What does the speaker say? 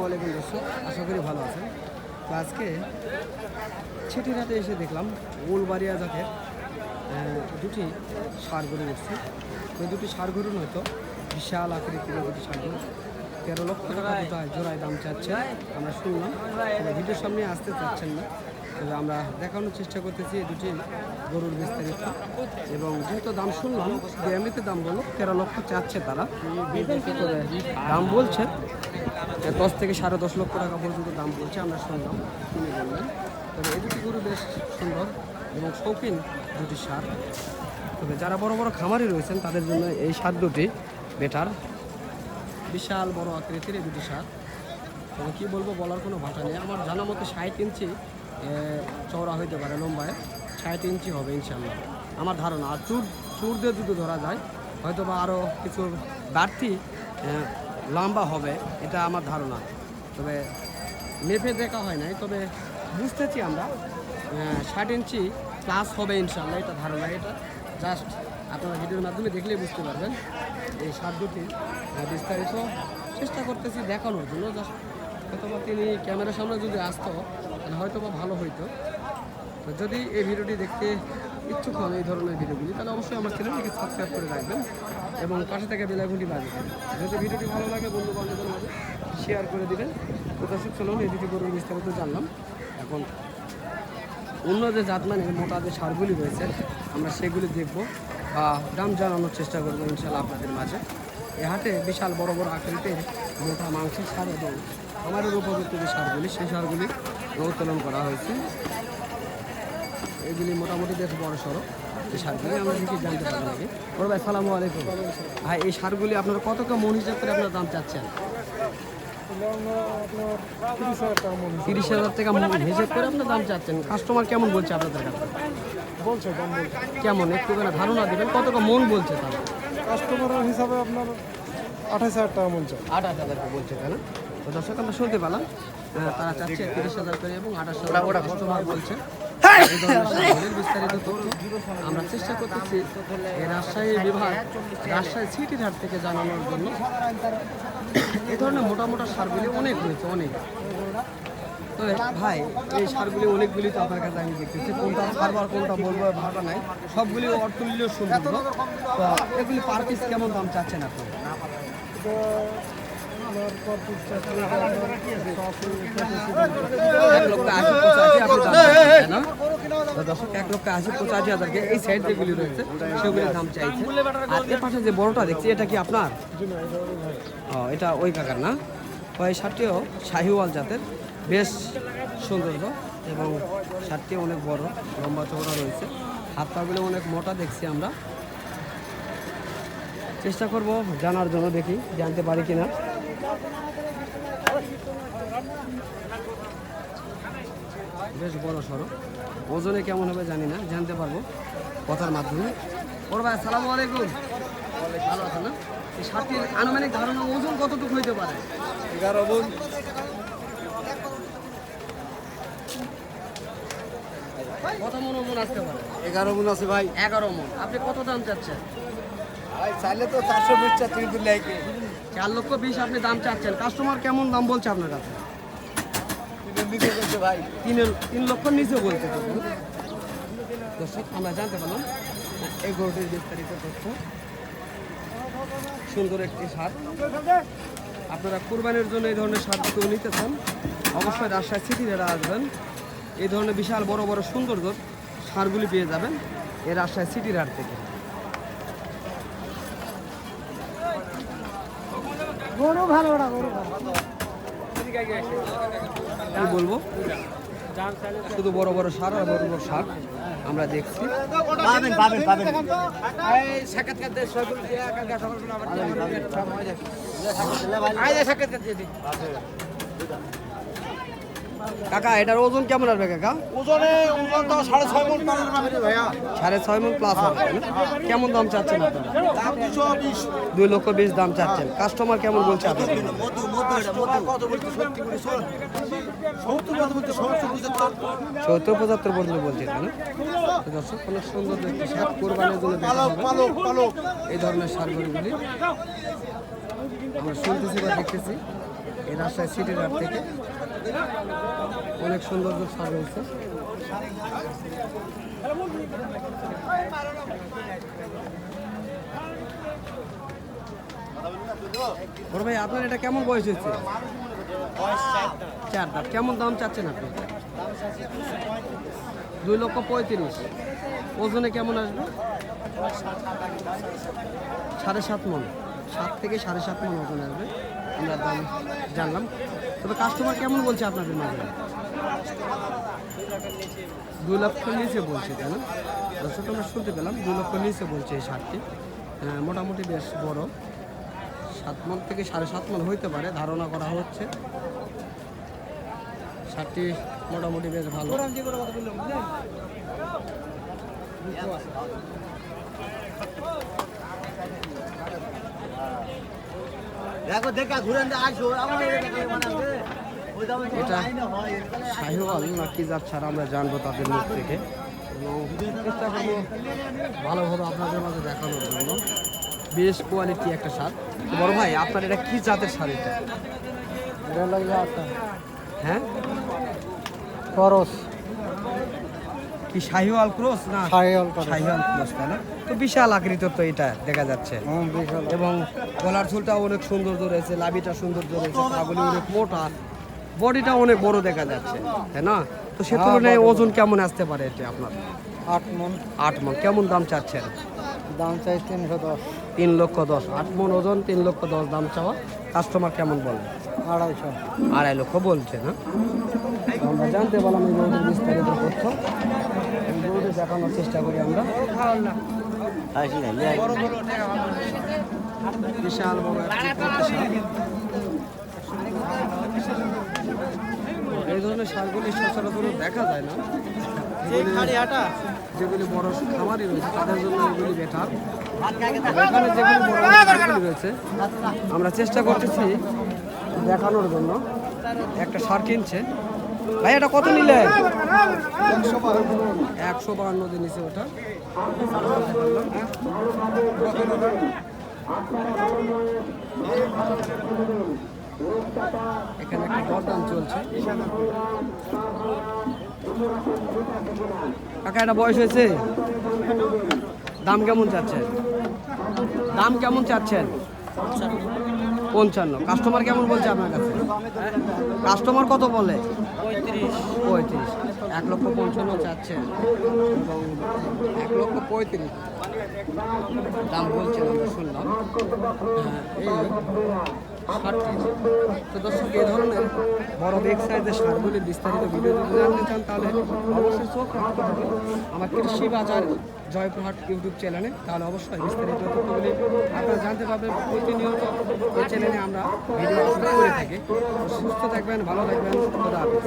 আলাইকুম দর্শক, আশা করি ভালো আছেন। তো আজকে ছিটিরাতে এসে দেখলাম গোলবাড়িয়া জাতের দুটি ষাঁড় গরু উঠছে। ওই দুটি ষাঁড় গরু নয়তো বিশাল আকৃতির দুটি ষাঁড় গরু 13 লক্ষ টাকা জোড়ায় দাম চাচ্ছে। আমরা শুনলাম, ভিডিওর সামনে আসতে চাচ্ছেন না, তবে আমরা দেখানোর চেষ্টা করতেছি এই দুটি গরুর বিস্তারিত। এবং যেহেতু দাম শুনলাম, এমনিতে দাম বললো 13 লক্ষ চাচ্ছে তারা, তবে দাম বলছে 10 থেকে 10.5 লক্ষ টাকা পর্যন্ত দাম বলছে। আমরা শুনলাম, তিনি বললেন। তবে এই দুটি গরু বেশ সুন্দর এবং শৌখিন দুটি ষাঁড়। তবে যারা বড় বড় খামারি রয়েছেন তাদের জন্য এই ষাঁড় দুটি বেটার। বিশাল বড় আকৃতির এই দুটি ষাঁড়। তবে কী বলবো, বলার কোনো ভাষা নেই। আমার জানা মতো 60 ইঞ্চি চওড়া হইতে পারে, লম্বায় 60 ইঞ্চি হবে ইনশাল্লাহ আমার ধারণা। আর চুর দিয়ে যদি ধরা যায় হয়তো বা আরও কিছু বাড়তি লম্বা হবে, এটা আমার ধারণা। তবে মেপে দেখা হয় নাই, তবে বুঝতেছি আমরা 60 ইঞ্চি প্লাস হবে ইনশাল্লাহ, এটা ধারণা। এটা জাস্ট আপনারা ভিডিওর মাধ্যমে দেখলেই বুঝতে পারবেন। এই ষাঁড় দুটি বিস্তারিত চেষ্টা করতেছি দেখানোর জন্য। জাস্ট হয়তোবা তিনি ক্যামেরার সামনে যদি আসতো তাহলে হয়তো বা ভালো হইতো। তো যদি এই ভিডিওটি দেখতে ইচ্ছুক হন এই ধরনের ভিডিওগুলি, তাহলে অবশ্যই আমার চ্যানেলটিকে সাবস্ক্রাইব করে রাখবেন এবং পাশে থেকে বেল আইকনটি বাজিয়ে দেবেন। যদি ভিডিওটি ভালো লাগে বন্ধু বান্ধবদের মাঝে শেয়ার করে দিবেন। তো দর্শক, চলুন এই দুটি গরুর বিস্তারিত জানলাম। এখন অন্য যে জাত মানে মোটা যে ষাঁড়গুলি রয়েছে আমরা সেগুলি দেখব বা দাম জানানোর চেষ্টা করবো ইনশাল্লাহ আপনাদের মাঝে। এ হাটে বিশাল বড় বড় আকৃতির মোটা মাংসের ষাঁড় এবং আমাদের উপযুক্ত যে ষাঁড়গুলি সেই ষাঁড়গুলি উত্তোলন করা হয়েছে। এগুলি মোটামুটি বেশ বড় সড়ো এই ষাঁড়গুলি আমরা দেখি জানতে পারি নাকি। বড় ভাই, সালামু আলাইকুম। ভাই, এই ষাঁড়গুলি আপনারা কত মন হিসাব করে আপনার দাম চাচ্ছেন? 30,000 টাকা হিসেব করে আপনার দাম চাচ্ছেন। কাস্টমার কেমন বলছে আপনাদের কাছে? বলছে দাম কেমন, একটু ধারণা দেবেন কত মন বলছে তারা? কাস্টমার হিসাবে আপনার 28,000 টাকা বলছে। 28,000 টাকা বলছে, তাই না? তো দর্শক, আমরা শুনতে পেলাম তারা চাচ্ছে 30,000 করে এবং 28,000 কাস্টমার বলছে। এই ধরনের ষাঁড়গুলির বিস্তারিত তথ্য আমরা চেষ্টা করতেছি এই রাজশাহী বিভাগ, রাজশাহী সিটির হাট থেকে জানানোর জন্য। এই ধরনের মোটা মোটা ষাঁড়গুলি অনেক রয়েছে, অনেক। তো ভাই, এই ষাঁড়গুলি অনেকগুলি তো আপনার কাছে আমি দেখতেছি, কোনটা ছাড়বো আর কোনটা বলবো ভাষা নাই, সবগুলি অর্থমূল্য সুন্দর। তো এগুলি পার পিস কেমন দাম চাচ্ছেন আপনি? দর্শক, 1,80,85,000 এই সাইড যেগুলি রয়েছে সেগুলির দাম চাইছে। আর এর পাশে যে বড়টা দেখছি, এটা কি আপনার? ও, এটা ওই কাকার না? ওই ষাঁড়টিও শাহিওয়াল জাতের, বেশ সৌন্দর্য এবং ষাঁড়টি অনেক বড়, লম্বা চওড়া রয়েছে। হাত পাগুলো অনেক মোটা দেখছি আমরা। চেষ্টা করব জানার জন্য, দেখি জানতে পারি কিনা। বেশ বড় সড়ো, ওজনে কেমন হবে জানি না, জানতে পারবো কথার মাধ্যমে। ওর ভাই, আসসালামু আলাইকুম। ভালো আছে না? এই ষাঁড়টির আনুমানিক ধারণা ওজন কতটুকু হইতে পারে? 11 মণ। কত মন ওজন আসতে পারে? 11 মণ আছে ভাই। 11 মন। আপনি কত দাম চাচ্ছেন? ভাই চাইলে তো 420 চাচ্ছি, কিন্তু লেগে 4,20,000 আপনি দাম চাচ্ছেন। কাস্টমার কেমন দাম বলছে আপনার কাছে? নিচে বলছে ভাই 3 লক্ষ নিচে বলতে। দর্শক, আমরা জানতে পারলাম এই গরুটির বিস্তারিত তথ্য। সুন্দর একটি ষাঁড়। আপনারা কুরবানির জন্য এই ধরনের ষাঁড় কেউ নিতে চান, অবশ্যই রাজশাহী সিটি যারা আসবেন, এই ধরনের বিশাল বড় বড় সুন্দর ষাঁড়গুলি পেয়ে যাবেন এই রাজশাহী সিটির হাট থেকে। গরু ভালো না, গরু কি বলবো, শুধু বড় বড় ষাঁড় আর বড় বড় ষাঁড় আমরা দেখছি। পাবেন পাবেন পাবেন। কাকা, এটার ওজন কেমন আসবে কাকা? ওজনে ওজন তো 6.5 মণ পাবেন ভাইয়া। 6.5 মণ প্লাস হবে। কেমন দাম চাচ্ছেন আপনারা? দাম 220। 2,20,000 দাম চাচ্ছেন। কাস্টমার কেমন বলছে আপনাদের? 70-75 পর্যন্ত বলছে, তাই না? দর্শক, অনেক সুন্দর একটি ষাঁড়, কোরবানির জন্য এই ধরনের ষাঁড়গুলি আমরা শুনতেছি বা দেখতেছি এই রাজশাহী সিটির হাট থেকে অনেক সৌন্দর্য সার রয়েছে। বড় ভাই আপনার এটা কেমন বয়স হচ্ছে? 4 দাঁত। কেমন দাম চাচ্ছেন আপনি? 2,35,000। ওজনে কেমন আসবে? 7.5 মণ। 7 থেকে 7.5 মণ ওজন আসবে। আমরা দাম জানলাম। তবে কাস্টমার কেমন বলছে আপনাদের মাঝে? 2 লক্ষের নিচে বলছে, তাই না? দর্শক আমরা শুনতে পেলাম 2 লক্ষের নিচে বলছে এই সারটি। মোটামুটি বেশ বড়, 7 মণ থেকে 7.5 মণ হইতে পারে ধারণা করা হচ্ছে। সারটি মোটামুটি বেশ ভালো। এটা শাহিওয়াল নাকি জাত ছাড়া আমরা জানবো তাদের মুখ থেকে, এবং চেষ্টা করবো ভালোভাবে আপনাদের মাঝে দেখানোর জন্য। বেশ কোয়ালিটি একটা সার। বড় ভাই আপনার এটা কি জাতের সার? এটা হ্যাঁ খরচ কি শাহিওয়াল ক্রস না? শাহিওয়াল শাহিওয়াল ক্রস, তাই না? তো বিশাল আকৃতির তো এটা দেখা যাচ্ছে, এবং গলার ঝুলটা অনেক সৌন্দর্য রয়েছে, লাভিটা সৌন্দর্য রয়েছে, পাগুলি অনেক মোটা, বডিটা অনেক বড় দেখা যাচ্ছে, তাই না? তো সে তুলনায় ওজন কেমন আসতে পারে এটা আপনার? 8 মণ। 8 মণ। কেমন দাম চাচ্ছেন? দাম চাই 310। 3,10,000। 8 মণ ওজন, 3,10,000 দাম চাওয়া। কাস্টমার কেমন বলে? 250। 2.5 লক্ষ বলছে না? আমরা জানতে পারলাম এই গরুটির বিস্তারিত তথ্য, এই গরুটি দেখানোর চেষ্টা করি আমরা। বিশাল বড় একটি সার। এই ধরনের সারগুলি সচরাচর দেখা যায় না। যেগুলি বড় খামারি রয়েছে তাদের জন্য এগুলি বেটার। এখানে যেগুলি বড় সারগুলি রয়েছে আমরা চেষ্টা করতেছি দেখানোর জন্য। একটা সার কিনছে ভাই, এটা কত নিলে? 152 দিন নিচে ওটা। এখানে একটা দরদাম চলছে। কাকা এটা বয়স হয়েছে? দাম কেমন চাচ্ছেন? দাম কেমন চাচ্ছেন? 55। কাস্টমার কেমন বলছে আপনার কাছে? কাস্টমার কত বলে? 35। 1,55,000 চাচ্ছেন এবং 1,35,000 দাম বলছেন, আমরা শুনলাম। এই সারটি। তো দর্শক, এই ধরনের বড় বিগ সাইজের সারগুলি বিস্তারিত ভিডিও যদি জানতে চান তাহলে অবশ্যই চোখ রাখতে হবে আমার কৃষি বাজার জয়পুরহাট ইউটিউব চ্যানেলে। তাহলে অবশ্যই বিস্তারিত তথ্যগুলি আপনারা জানতে পারবেন। প্রতিনিয়ত এই চ্যানেলে আমরা ভিডিও আপলোড করে থাকি। সুস্থ থাকবেন, ভালো থাকবেন, খোদা হাফেজ।